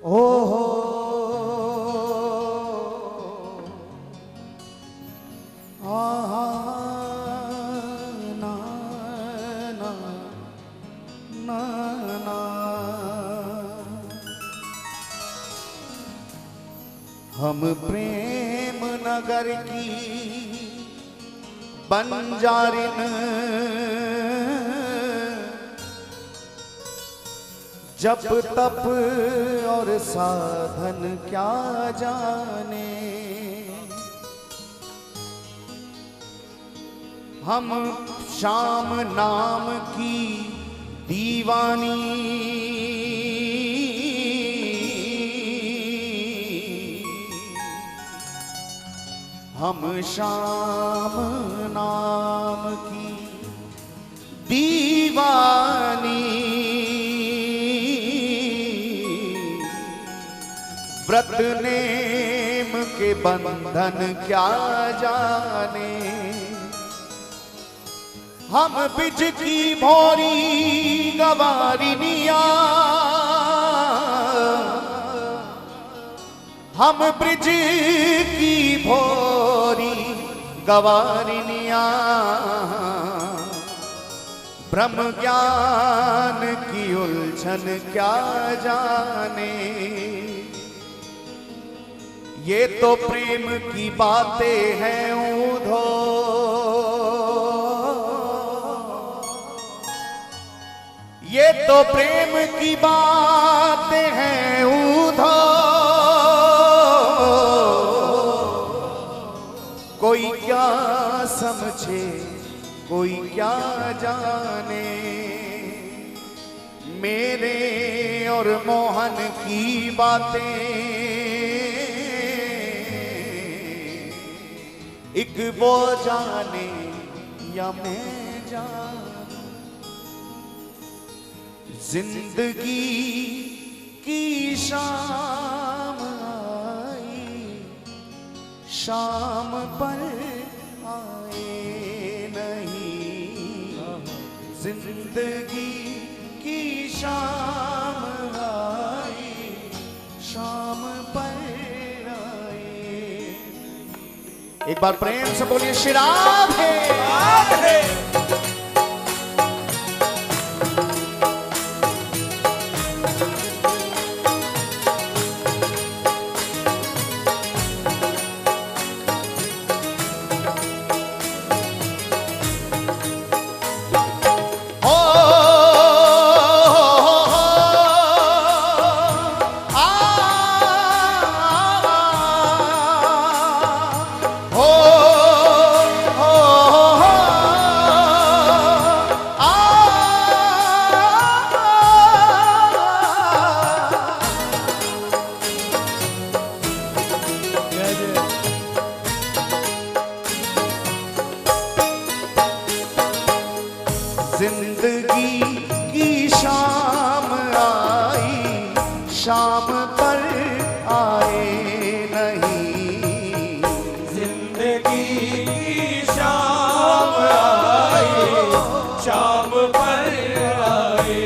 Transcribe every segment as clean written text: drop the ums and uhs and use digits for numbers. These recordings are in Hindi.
ओ हो आहा ना ना ना ना हम प्रेम नगर की बंजारिन जप तप और साधन क्या जाने, हम शाम नाम की दीवानी हम शाम नाम की दीवानी व्रत नेम के बंधन क्या जाने, हम बिज की भौरी गवारिनिया हम ब्रिज की भौरी गवारिनिया ब्रह्म ज्ञान की उलझन क्या जाने, ये तो प्रेम की बातें हैं ऊधो, ये तो प्रेम की बातें हैं ऊधो, कोई क्या समझे कोई क्या जाने, मेरे और मोहन की बातें एक वो जाने या मैं जानूं, जिंदगी की शाम आई शाम पर आए नहीं, जिंदगी की शाम आई शाम पर आए। एक बार प्रेम से बोलिए श्री राधे राधे। जिंदगी की शाम आई शाम पर आए नहीं, जिंदगी की शाम आई शाम पर आए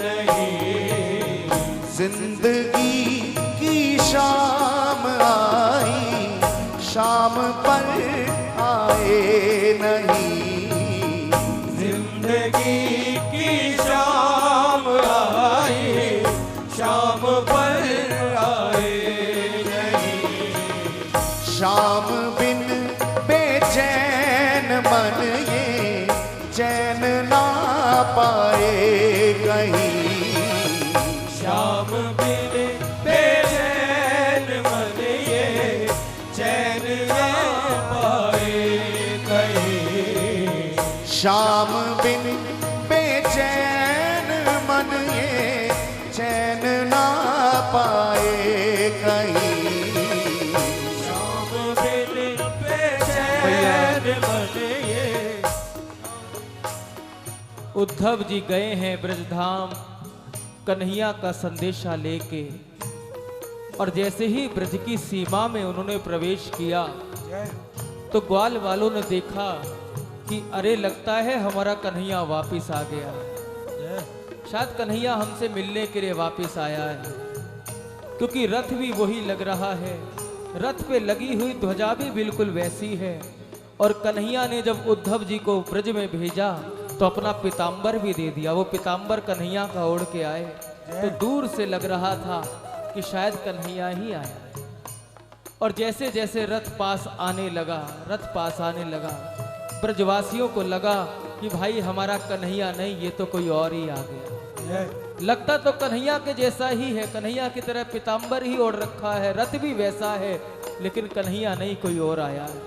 नहीं, जिंदगी की शाम आई शाम पर आए नहीं, जिंदगी की शाम आई शाम पर आए नहीं, शाम बिन बेचैन मन ये चैन ना पाए कहीं, शाम बिन बेचैन मन ये चैन ना पाए कहीं, शाम बिन बेचैन मन ये चैन ना पाए कहीं, शाम बिन बेचैन मन ये। उद्धव जी गए हैं ब्रजधाम कन्हैया का संदेशा लेके, और जैसे ही ब्रज की सीमा में उन्होंने प्रवेश किया तो ग्वाल वालों ने देखा कि अरे लगता है हमारा कन्हैया वापिस आ गया, शायद कन्हैया हमसे मिलने के लिए वापिस आया है। क्योंकि रथ भी वही लग रहा है, रथ पे लगी हुई ध्वजा भी बिल्कुल वैसी है। और कन्हैया ने जब उद्धव जी को ब्रज में भेजा तो अपना पीताम्बर भी दे दिया। वो पीताम्बर कन्हैया का ओढ़ के आए तो दूर से लग रहा था कि शायद कन्हैया ही आया। और जैसे जैसे रथ पास आने लगा, रथ पास आने लगा, ब्रजवासियों को लगा कि भाई हमारा कन्हैया नहीं, ये तो कोई और ही आ गया। लगता तो कन्हैया के जैसा ही है, कन्हैया की तरह पीताम्बर ही ओढ़ रखा है, रथ भी वैसा है, लेकिन कन्हैया नहीं, कोई और आया है।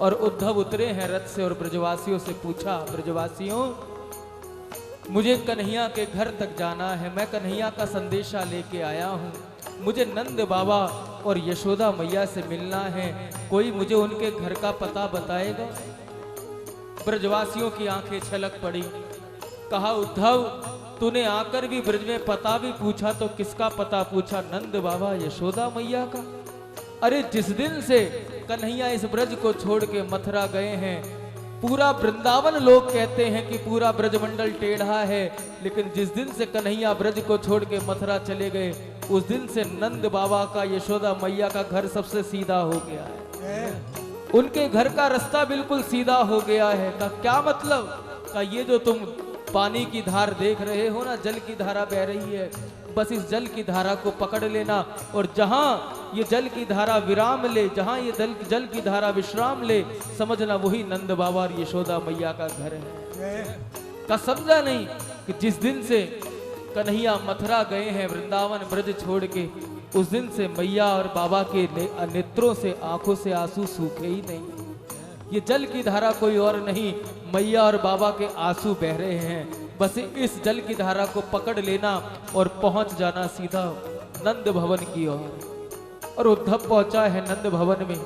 और उद्धव उतरे हैं रथ से और ब्रजवासियों से पूछा, ब्रजवासियों मुझे कन्हैया के घर तक जाना है, मैं कन्हैया का संदेशा लेके आया हूँ, मुझे नंद बाबा और यशोदा मैया से मिलना है, कोई मुझे उनके घर का पता बताएगा? ब्रजवासियों की आंखें छलक पड़ी। कहा, उद्धव तूने आकर भी ब्रज में पता भी पूछा तो किसका पता पूछा? नंद बाबा यशोदा मैया का। अरे जिस दिन से कन्हैया इस ब्रज को छोड़ के मथुरा गए हैं, पूरा वृंदावन लोग कहते हैं कि पूरा ब्रजमंडल टेढ़ा है, लेकिन जिस दिन से कन्हैया ब्रज को छोड़ के मथुरा चले गए उस दिन से नंद बाबा का, यशोदा मैया का घर सबसे सीधा हो गया है। उनके घर का रास्ता बिल्कुल सीधा हो गया है। का क्या मतलब? का ये जो तुम पानी की धार देख रहे हो ना, जल की धारा बह रही है, बस इस जल की धारा को पकड़ लेना और जहां ये जल की धारा विराम ले, जहां ये जल की धारा विश्राम ले, समझना वही नंद बाबा और यशोदा मैया का घर है। का समझा नहीं कि जिस दिन से कन्हैया मथुरा गए हैं, वृंदावन ब्रज छोड़ के, उस दिन से मैया और बाबा के नेत्रों से, आंखों से आंसू सूखे ही नहीं। ये जल की धारा कोई और नहीं, मैया और बाबा के आंसू बह रहे हैं। बस इस जल की धारा को पकड़ लेना और पहुंच जाना सीधा नंद भवन की ओर। और उद्धव पहुंचा है नंद भवन में,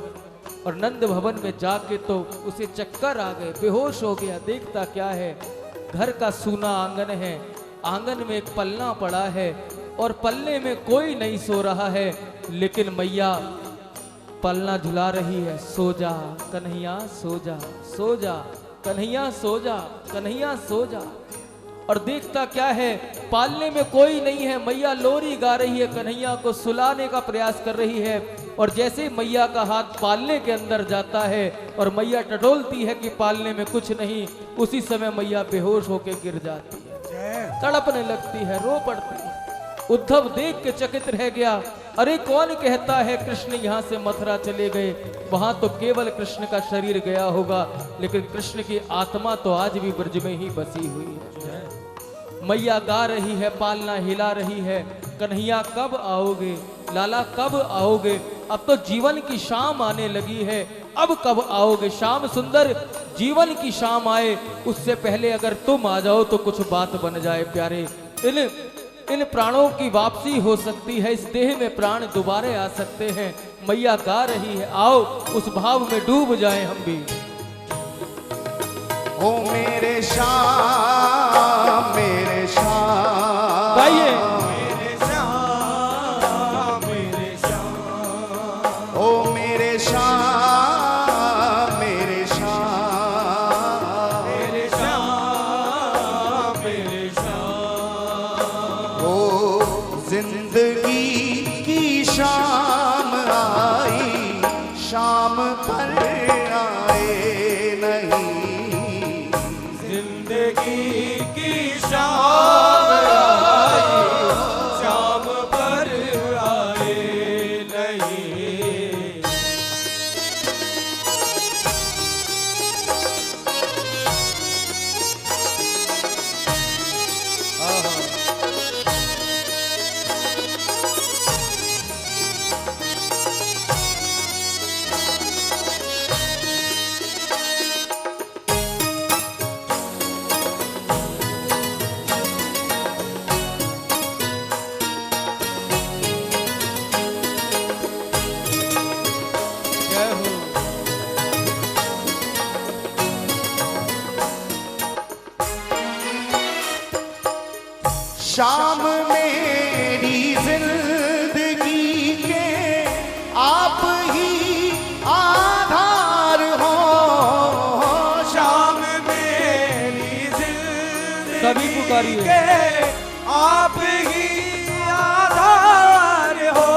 और नंद भवन में जाके तो उसे चक्कर आ गए, बेहोश हो गया। देखता क्या है, घर का सूना आंगन है, आंगन में एक पलना पड़ा है और पल्ले में कोई नहीं सो रहा है, लेकिन मैया पलना झुला रही है। सो जा कन्हैया, सो जा, सो जा कन्हैया, सो जा कन्हैया, सो जा। और देखता क्या है, पालने में कोई नहीं है, मैया लोरी गा रही है, कन्हैया को सुलाने का प्रयास कर रही है। और जैसे मैया का हाथ पालने के अंदर जाता है और मैया टटोलती है कि पालने में कुछ नहीं, उसी समय मैया बेहोश होकर गिर जाती है, तड़पने लगती है, रो पड़ती है। उद्धव देख के चकित रह गया। अरे कौन कहता है कृष्ण यहाँ से मथुरा चले गए? वहां तो केवल कृष्ण का शरीर गया होगा, लेकिन कृष्ण की आत्मा तो आज भी ब्रज में ही बसी हुई है। मैया गा रही है, पालना हिला रही है, कन्हैया कब आओगे, लाला कब आओगे? अब तो जीवन की शाम आने लगी है, अब कब आओगे? शाम सुंदर, जीवन की शाम आए उससे पहले अगर तुम आ जाओ तो कुछ बात बन जाए प्यारे। इन प्राणों की वापसी हो सकती है, इस देह में प्राण दोबारे आ सकते हैं। मैया गा रही है, आओ उस भाव में डूब जाएं हम भी। ओ मेरे श्याम, मेरे श्याम, गाइए। मेरे श्याम, मेरे श्याम, ओ मेरे श्याम, मेरे श्याम, मेरे श्याम, मेरे श्याम। ओ जिंदगी की शाम आई, शाम पर आए नहीं, जिंदगी की शाम आई, शाम पर आए नहीं। जय हो। शाम मेरी जिंदगी के आप ही आधार हो, शाम मेरी जिंदगी सभी पुकारिए। के आप ही आधार हो।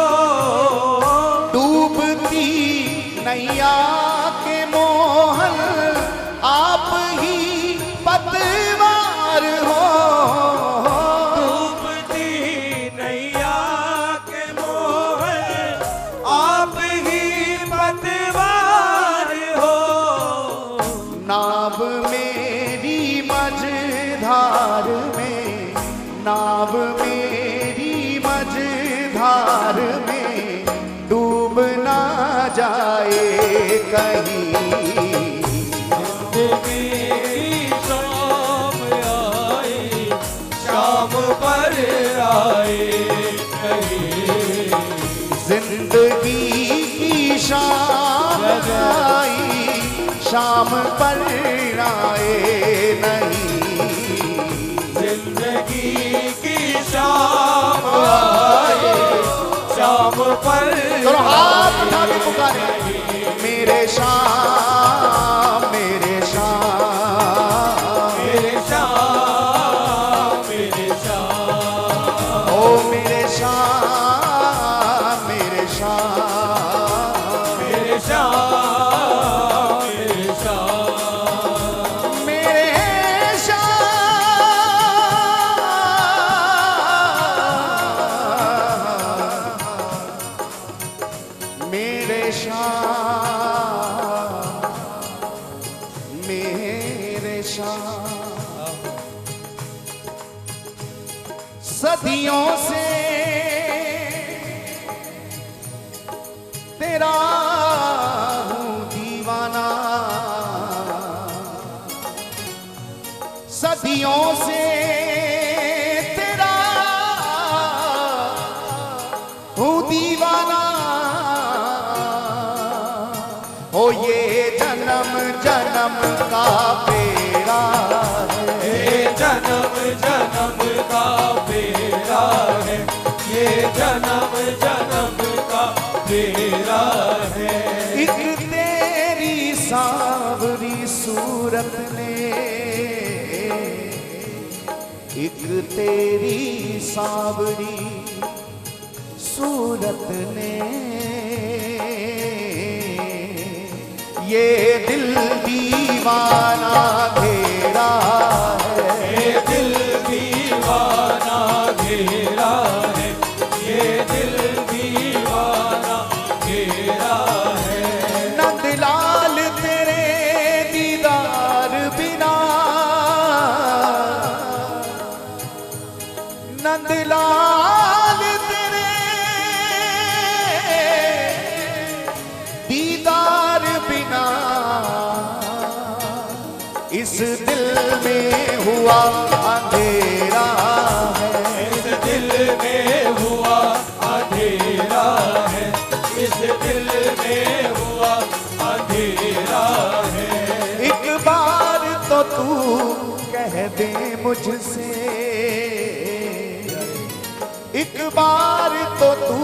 नैया के मोहन आप ही पतवार हो। डूबती नैया के मोहन आप ही पतवार हो। नाव मेरी मझधार में, नाव मेरी मझधार में डूब ना जाए कहीं। शाम पर आए कहीं। जिंदगी की शाम आई, शाम पर आए नहीं। जिंदगी की शाम आए, शाम पर चलो हाथ उठा के पुकारे, मेरे शाम, मेरे शाम, मेरे शाम, मेरे शाम, ओ मेरे शाम, मेरे शाम, मेरे शाम, मेरे शाम, मेरे शाम, मेरे शाम, मेरे शाम। सदियों से तेरा हूं दीवाना, सदियों से तेरा हूं दीवाना। हो ये जन्म जन्म का फेरा है, ये जन्म जन्म का फेरा है, ये जन्म जन्म का फेरा है। एक तेरी सांवरी सूरत ने, एक तेरी सांवरी सूरत ने ये दिल दीवाना घेरा है। ये दिल दीवाना घेरा है, ये दिल दीवाना घेरा है। नंदलाल तेरे दीदार बिना, नंदलाल तेरे दीदार बिना इस दिल में हुआ अंधेरा है। इस दिल में हुआ अंधेरा है, इस दिल में हुआ अंधेरा है। एक बार तो तू कह दे मुझसे, एक बार तो तू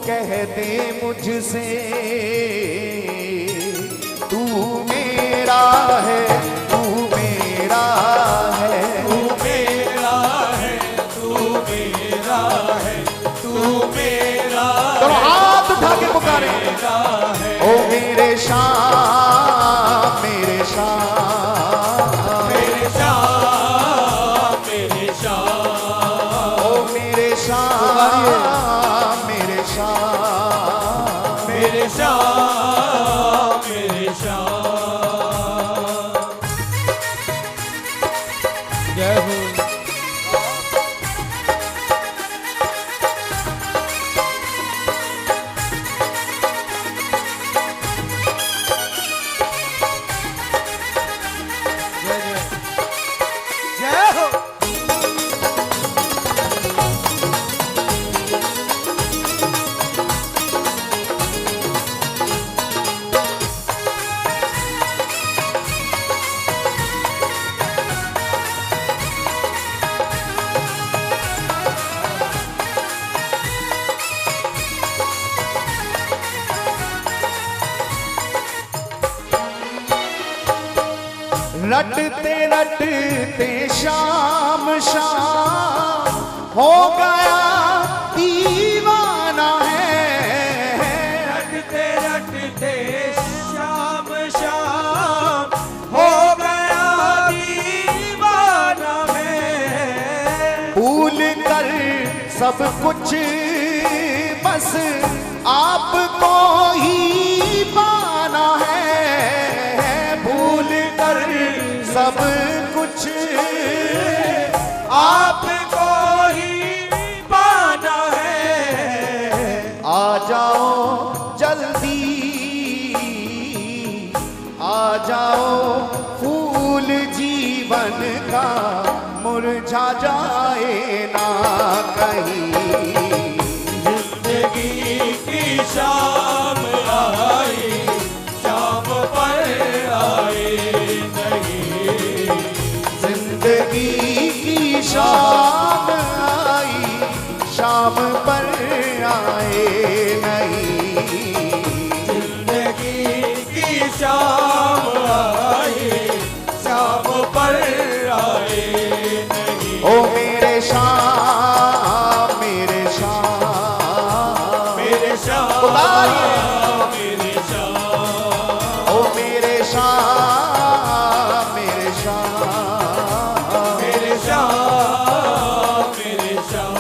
कह दे मुझसे, तू मेरा है, तू मेरा है, तू मेरा है, तू मेरा है, तू मेरा चलो हाथ उठा के पुकारे, है। ओ मेरे शाम, मेरे शाम, मेरे शाम, मेरे शाम, ओ मेरे शाम, मेरे शाम, मेरे शाम, मेरे शाम। जय हो। जय हो। रटते रटते शाम शाम हो गया दीवाना है। रटते रटते सब कुछ बस आपको ही पाना है, भूल कर सब कुछ आपको ही पाना है। आ जाओ जल्दी, आ जाओ, फूल जीवन का मुरझा जाए ना कहीं। जिंदगी की शाम आई, शाम पर आए नहीं। जिंदगी की शाम आई, शाम पर आए नहीं। जिंदगी की शाम आई, शाम पर आए नहीं। ओ मेरे शाम, मेरे शाम, मेरे शाम, मेरे शाम, ओ मेरे शाम, मेरे शाम, मेरे शाम, मेरे शाम।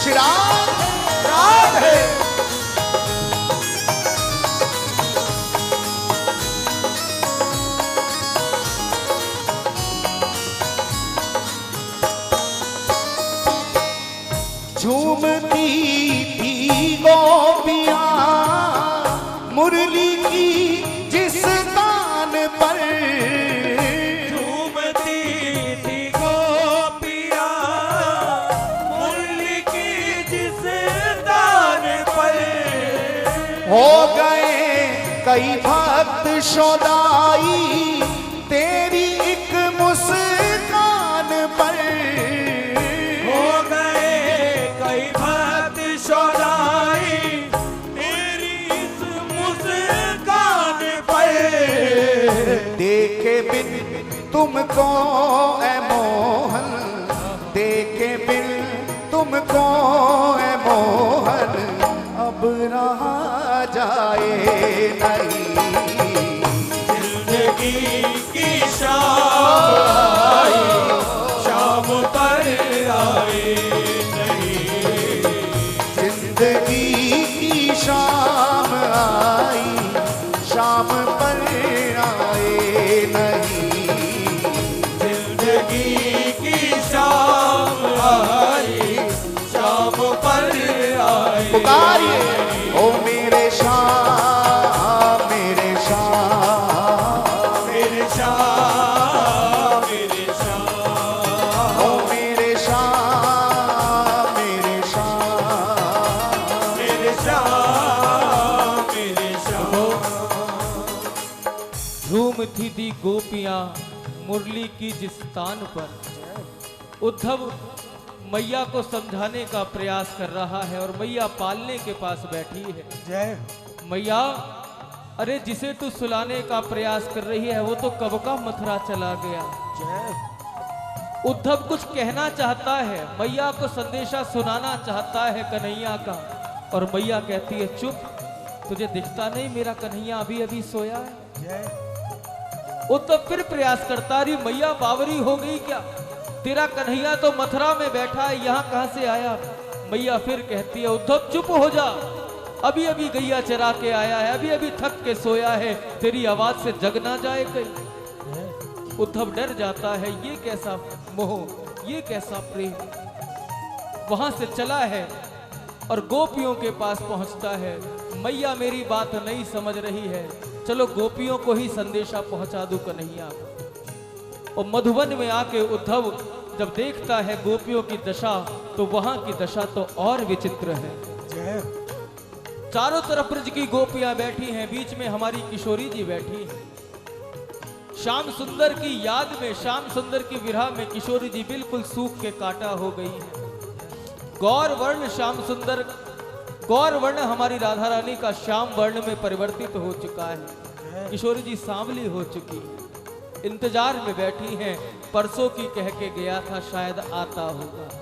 रात है। झूमती थी गोपियां मुरली की जिस तान पर, झूमती थी गोपियां मुरली की जिस तान पर। हो गए कई भक्त शोदाई तेरी एक मुस्कान पर। हो गए कई भक्त शोदाई तेरी इस मुस्कान पर। देखे बिन तुमको ए मोहन, देखे बिन तुमको ए मोहन, अब रहा जाए नहीं। जिंदगी की शाम आई, शाम पर आए नहीं। जिंदगी की शाम आई, शाम पर आए नहीं। जिंदगी की शाम आई, शाम पर आए। पुकारिए ओ मेरे शाम, मेरे शाम, मेरे शाम, मेरे शाम, ओ मेरे शाम, मेरे शाम। मेरे शाम, मेरे शाम। झूमती थी गोपियां मुरली की जिस तान पर। उद्धव मैया को समझाने का प्रयास कर रहा है और मैया पालने के पास बैठी है। जय मैया, अरे जिसे तू सुलाने का प्रयास कर रही है वो तो कब का मथुरा चला गया। जय। उद्धव कुछ कहना चाहता है, मैया को संदेशा सुनाना चाहता है कन्हैया का, और मैया कहती है चुप, तुझे दिखता नहीं मेरा कन्हैया अभी अभी सोया है। जय। उद्धव फिर प्रयास करता, रही मैया बावरी हो गई क्या, तेरा कन्हैया तो मथुरा में बैठा है, यहाँ कहां से आया। मैया फिर कहती है उद्धव चुप हो जा, अभी अभी गैया चरा के आया है, अभी अभी थक के सोया है, तेरी आवाज से जग ना जाए कहीं। उद्धव डर जाता है, ये कैसा मोह, ये कैसा प्रेम। वहां से चला है और गोपियों के पास पहुंचता है। मैया मेरी बात नहीं समझ रही है, चलो गोपियों को ही संदेशा पहुंचा दूं कन्हैया। और मधुबन में आके उद्धव जब देखता है गोपियों की दशा, तो वहां की दशा तो और विचित्र है। जय। चारों तरफ ब्रज की गोपियां बैठी हैं, बीच में हमारी किशोरी जी बैठी हैं। श्याम सुंदर की याद में, श्याम सुंदर की विरह में किशोरी जी बिल्कुल सूख के काटा हो गई है। गौर वर्ण श्याम सुंदर, गौर वर्ण हमारी राधा रानी का श्याम वर्ण में परिवर्तित हो चुका है। किशोरी जी सांवली हो चुकी है, इंतजार में बैठी हैं। परसों की कह के गया था शायद आता होगा,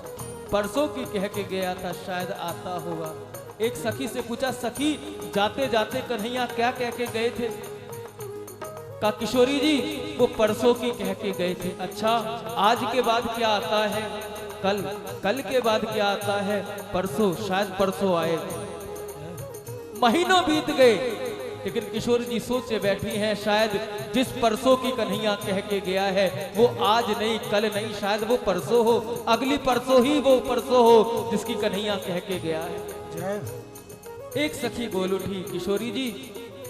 परसों की कह के गया था शायद आता होगा। एक सखी से पूछा, सखी जाते जाते कन्हैया क्या कह के गए थे? का किशोरी जी वो परसों की कह के गए थे। अच्छा, आज के बाद क्या आता है? कल, कल के बाद क्या आता है? परसों, शायद परसों आए। महीनों बीत गए, लेकिन किशोरी जी सोचे बैठी हैं, शायद जिस परसों की कन्हैया कह के गया है वो आज नहीं, कल नहीं, शायद वो परसों हो, अगली परसों ही वो परसों हो जिसकी कन्हैया कह के गया है। एक सखी बोल उठी, किशोरी जी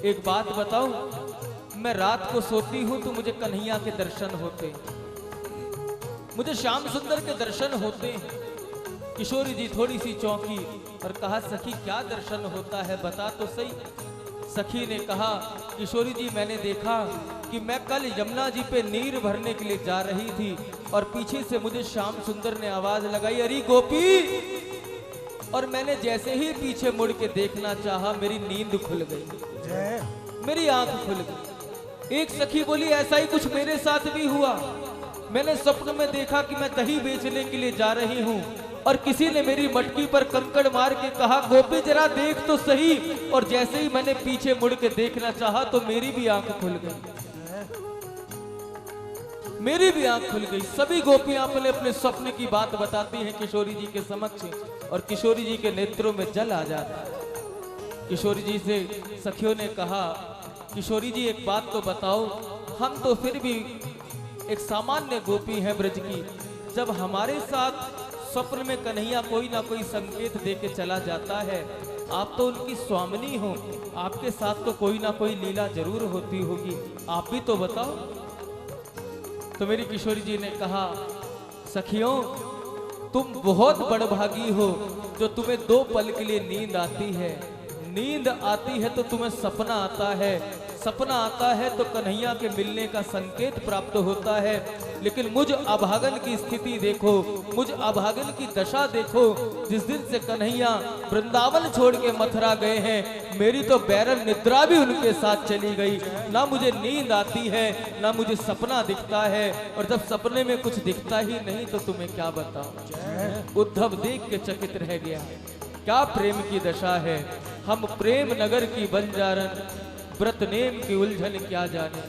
एक बात बताओ, मैं रात को सोती हूं तो मुझे कन्हैया के दर्शन होते, मुझे श्याम सुंदर के दर्शन होते हैं। किशोरी जी थोड़ी सी चौंकी और कहा, सखी क्या दर्शन होता है, बता तो सही। सखी ने कहा, किशोरी जी मैंने देखा कि मैं कल यमुना जी पे नीर भरने के लिए जा रही थी और पीछे से मुझे श्याम सुंदर ने आवाज लगाई, अरे गोपी। और मैंने जैसे ही पीछे मुड़ के देखना चाहा, मेरी नींद खुल गई, मेरी आंख खुल गई। एक सखी बोली, ऐसा ही कुछ मेरे साथ भी हुआ। मैंने स्वप्न में देखा कि मैं दही बेचने के लिए जा रही हूँ और किसी ने मेरी मटकी पर कंकड़ मार के कहा, गोपी जरा देख तो सही। और जैसे ही मैंने पीछे मुड़ के देखना चाहा तो मेरी भी आंख खुल गई, मेरी भी आंख खुल गई। सभी गोपियां अपने अपने स्वप्न की बात बताती हैं किशोरी जी के समक्ष और किशोरी जी के नेत्रों में जल आ जाता है। किशोरी जी से सखियों ने कहा, किशोरी जी एक बात तो बताओ, हम तो फिर भी एक सामान्य गोपी हैं ब्रज की, जब हमारे साथ स्वप्न में कन्हैया कोई ना कोई संकेत दे के चला जाता है, आप तो उनकी स्वामिनी हो, आपके साथ तो कोई ना कोई लीला जरूर होती होगी, आप भी तो बताओ। तो मेरी किशोरी जी ने कहा, सखियों तुम बहुत बड़भागी हो जो तुम्हें 2 पल के लिए नींद आती है। नींद आती है तो तुम्हें सपना आता है, सपना आता है तो कन्हैया के मिलने का संकेत प्राप्त होता है। लेकिन मुझ अभागन की स्थिति देखो, मुझ अभागन की दशा देखो। जिस दिन से कन्हैया वृंदावन छोड़ के मथुरा गए हैं, मेरी तो बैरन निद्रा भी उनके साथ चली गई। ना मुझे नींद आती है, ना मुझे सपना दिखता है, और जब सपने में कुछ दिखता ही नहीं तो तुम्हें क्या बताऊं। उद्धव देख के चकित रह गया, क्या प्रेम की दशा है। हम प्रेम नगर की बंजारन, व्रत नेम की उलझन क्या जाने।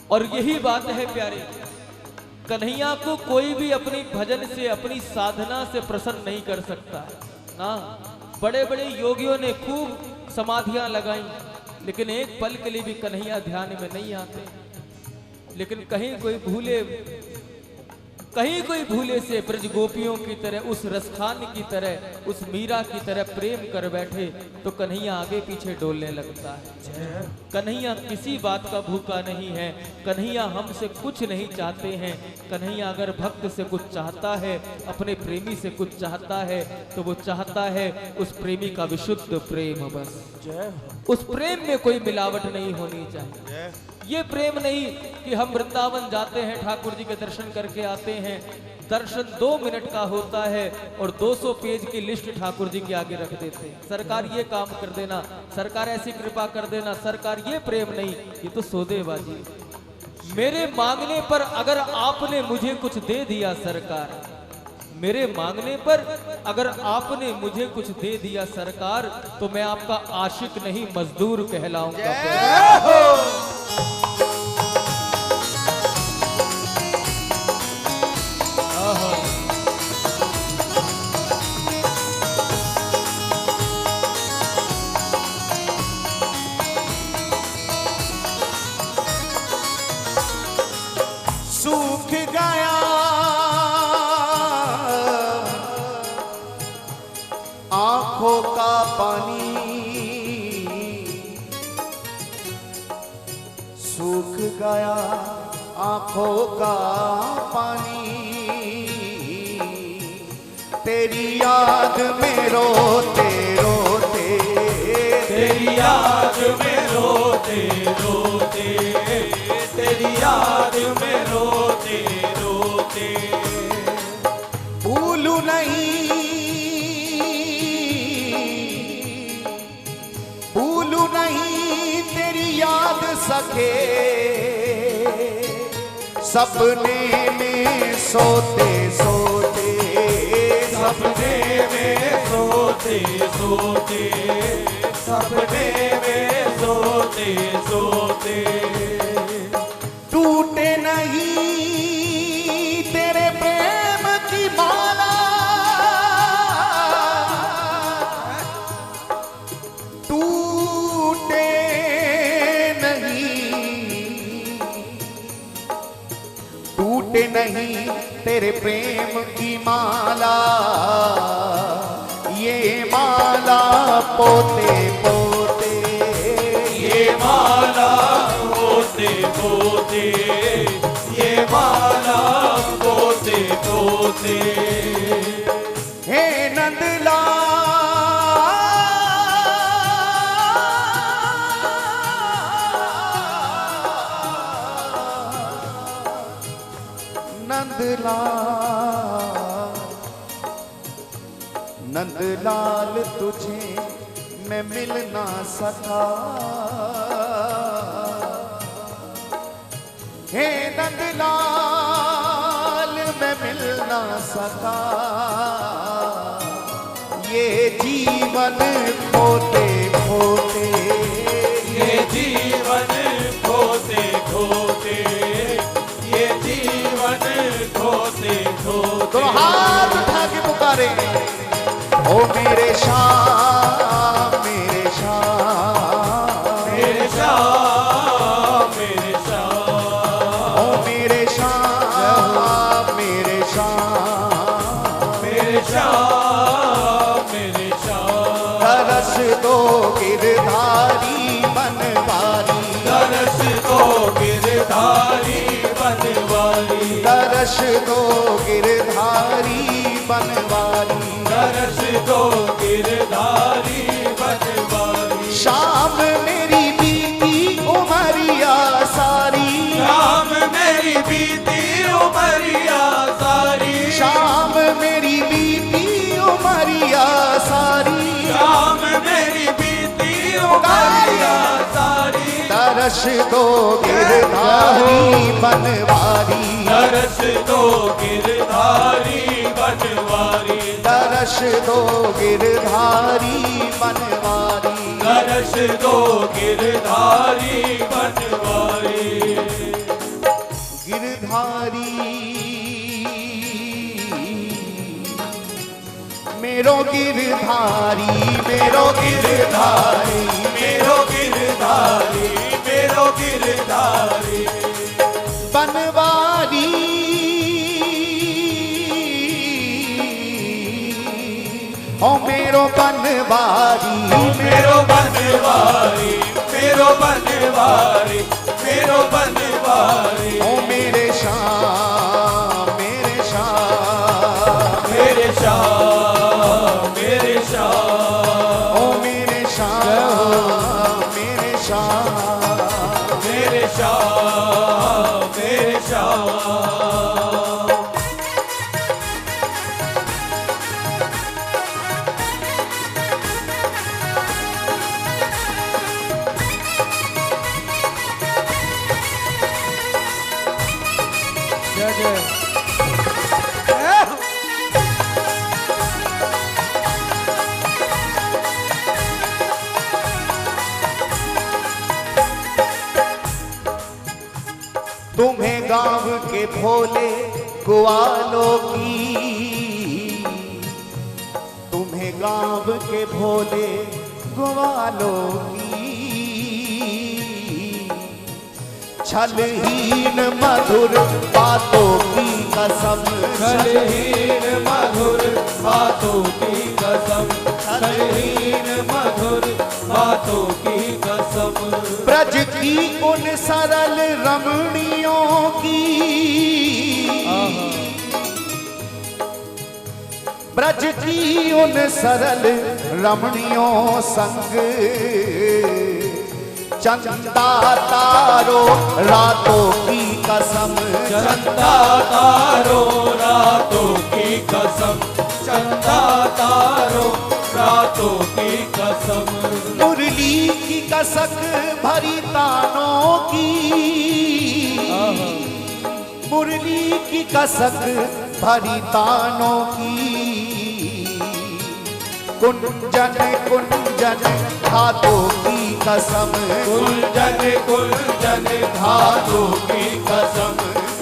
और यही बात है प्यारे, कन्हैया को कोई भी अपनी भजन से, अपनी साधना से प्रसन्न नहीं कर सकता ना। बड़े बड़े योगियों ने खूब समाधियां लगाई, लेकिन एक पल के लिए भी कन्हैया ध्यान में नहीं आते। लेकिन कहीं कोई भूले से ब्रज गोपियों की तरह, उस रसखान की तरह, उस मीरा की तरह प्रेम कर बैठे तो कन्हैया आगे पीछे डोलने लगता है। कन्हैया किसी बात का भूखा नहीं है, कन्हैया हमसे कुछ नहीं चाहते हैं। कन्हैया अगर भक्त से कुछ चाहता है, अपने प्रेमी से कुछ चाहता है, तो वो चाहता है उस प्रेमी का विशुद्ध प्रेम। बस उस प्रेम में कोई मिलावट नहीं होनी चाहिए। ये प्रेम नहीं कि हम वृंदावन जाते हैं, ठाकुर जी के दर्शन करके आते हैं, दर्शन 2 मिनट का होता है और 200 पेज की लिस्ट ठाकुर जी के आगे रख देते हैं। सरकार ये काम कर देना, सरकार ऐसी कृपा कर देना, सरकार। ये प्रेम नहीं, ये तो सौदेबाजी। मेरे मांगने पर अगर आपने मुझे कुछ दे दिया सरकार, मेरे मांगने पर अगर आपने मुझे कुछ दे दिया सरकार, तो मैं आपका आशिक नहीं मजदूर कहलाऊंगा। सूख गया आंखों का पानी, सूख गया आंखों का पानी, तेरी याद में रोते रोते, तेरी याद में रोते रोते, याद में रोते रोते। भूलू नहीं तेरी याद सके, सपने में सोते सोते, सपने में सोते सोते, सपने में सोते सोते। टूटे नहीं तेरे प्रेम की माला, टूटे नहीं तेरे प्रेम की माला, ये माला पोते पोते, ये माला पोते पोते, ये माला पोते पोते। हे नंदलाल नंदलाल तुझे मैं मिल ना सका, हे नंदलाल मैं मिल ना सका, ये जीवन खोते खोते, ये जीवन खोते खोते, ये जीवन खोते खोते। तो हाथ उठा के पुकारे, ओ मेरे शाम मेरे शाम मेरे शाम मेरे शाम, ओ मेरे शाम मेरे शाम मेरे शाम मेरे शाम। तरस दो गिरधारी बनवारी, तरस दो गिरधारी बनवारी, तरस दो गिरधारी बनवारी, तरस दो गिरधारी बनवारी। शाम मेरी बीती उमरिया सारी, शाम मेरी बीती उमरिया सारी, शाम मेरी बीती उमरिया सारी, शाम मेरी बीती उमरिया सारी। तरस दो गिरधारी बनवारी, तरस दो गिरधारी बनवारी, तरस दो गिरधारी बनवारी, तरस दो गिरधारी बनवारी। गिरधारी मेरो गिरधारी, मेरो गिरधारी, मेरो गिरधारी, मेरो गिरधारी बनवारी, ओ मेरो बनवारी, मेरो बनवारी, मेरो बनवारी, मेरो बनवारी। ओ मेरे शाम मेरे शाम मेरे शाम मेरे शाम, ओ मेरे शाम मेरे शाम मेरे शाम मेरे शाम। जय जय। तुम्हें गांव के भोले ग्वालों की, तुम्हें गांव के भोले ग्वालों की, छलहीन मधुर बातों की कसम, छलहीन मधुर बातों की कसम, छलहीन मधुर बातों की कसम। ब्रज की उन सरल रमणियों की, ब्रज की उन सरल रमणियों संग चंदा तारो रातों की कसम, चंदा तारो रातों की कसम, चंदा तारो रातों की कसम। मुरली की कसक भरी तानों की, मुरली की कसक भरी तानों की, कुंजन कुंजन हाथों की कसम, कुंजन कुंजन धातु की कसम,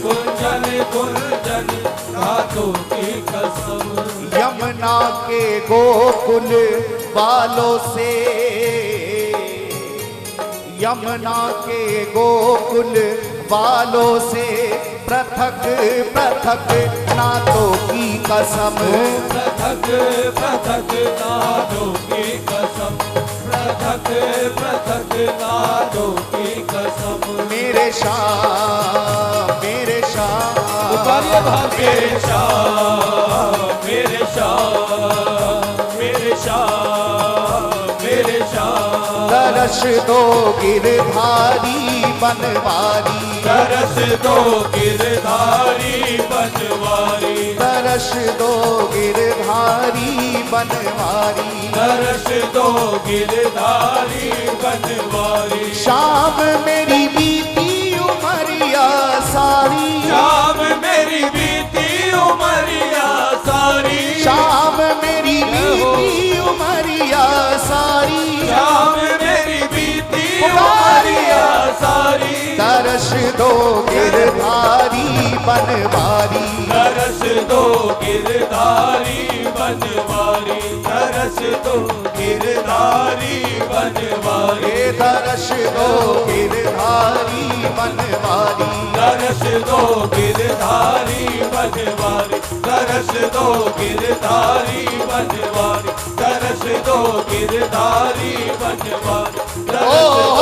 कुंजन कुंजन धातु की कसम। यमुना के गोकुल बालों से, यमुना के गोकुल बालों से पृथक पृथक नातों की कसम, पृथक पृथक नादों की कसम, पृथक पृथक नादों की कसम। मेरे शाह मेरे शाह मेरे शाह मेरे शाह मेरे शाह मेरे शाह। दरस दो गिरधारी बनवारी, तरस दो गिरधारी बनवारी, दरस दो गिरधारी बनवारी, तरस दो गिरधारी बनवारी। शाम मेरी बीती उमरिया सारी, शाम मेरी बीती उमरिया सारी, शाम मेरी बीती उमरिया सारी, शाम मेरी बीती उमरिया सारी। दरस दो गिरधारी बनवारी, तरस दो गिरधारी बनवारी, तरस दो गिरधारी बनवारी, दरस दो गिरधारी बनवारी, तरस दो गिरधारी बनवारी, तरस दो गिरधारी बनवारी, तरस दो गिरधारी बनवारी, तरस